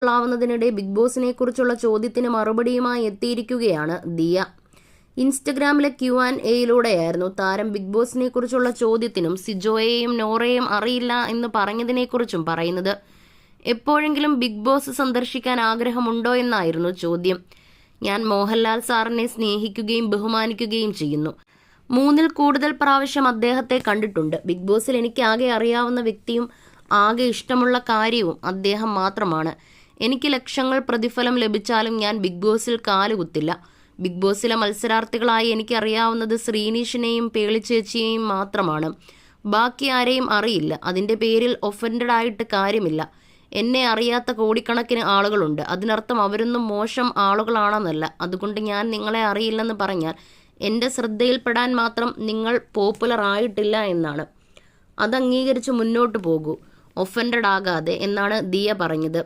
ാവുന്നതിനിടെ big ബോസിനെ കുറിച്ചുള്ള ചോദ്യത്തിന് മറുപടിയുമായി എത്തിയിരിക്കുകയാണ് ദിയ. ഇൻസ്റ്റഗ്രാമിലെ Q&Aയിലൂടെയായിരുന്നു താരം ബിഗ് ബോസിനെ കുറിച്ചുള്ള ചോദ്യത്തിനും സിജോയെയും നോറയെയും അറിയില്ല എന്ന് പറഞ്ഞതിനെക്കുറിച്ചും പറയുന്നത്. എപ്പോഴെങ്കിലും ബിഗ് ബോസ് സന്ദർശിക്കാൻ ആഗ്രഹമുണ്ടോ എന്നായിരുന്നു ചോദ്യം. ഞാൻ മോഹൻലാൽ സാറിനെ സ്നേഹിക്കുകയും ബഹുമാനിക്കുകയും ചെയ്യുന്നു. 3-ൽ കൂടുതൽ പ്രാവശ്യം അദ്ദേഹത്തെ കണ്ടിട്ടുണ്ട്. ബിഗ് ബോസിൽ എനിക്ക് ആകെ അറിയാവുന്ന വ്യക്തിയും ആകെ ഇഷ്ടമുള്ള കാര്യവും അദ്ദേഹം മാത്രമാണ്. എനിക്ക് ലക്ഷങ്ങൾ പ്രതിഫലം ലഭിച്ചാലും ഞാൻ ബിഗ് ബോസിൽ കാലുകുത്തില്ല. ബിഗ് ബോസിലെ മത്സരാർത്ഥികളായി എനിക്കറിയാവുന്നത് ശ്രീനീഷിനെയും പേളിച്ചേച്ചിയെയും മാത്രമാണ്. ബാക്കി ആരെയും അറിയില്ല. അതിൻ്റെ പേരിൽ ഒഫൻഡഡ് ആയിട്ട് കാര്യമില്ല. എന്നെ അറിയാത്ത കോടിക്കണക്കിന് ആളുകളുണ്ട്. അതിനർത്ഥം അവരൊന്നും മോശം ആളുകളാണെന്നല്ല. അതുകൊണ്ട് ഞാൻ നിങ്ങളെ അറിയില്ലെന്ന് പറഞ്ഞാൽ എൻ്റെ ശ്രദ്ധയിൽപ്പെടാൻ മാത്രം നിങ്ങൾ പോപ്പുലർ ആയിട്ടില്ല എന്നാണ്. അത് അംഗീകരിച്ച് മുന്നോട്ട് പോകൂ, ഒഫൻഡഡ് ആകാതെ എന്നാണ് ദിയ പറഞ്ഞത്.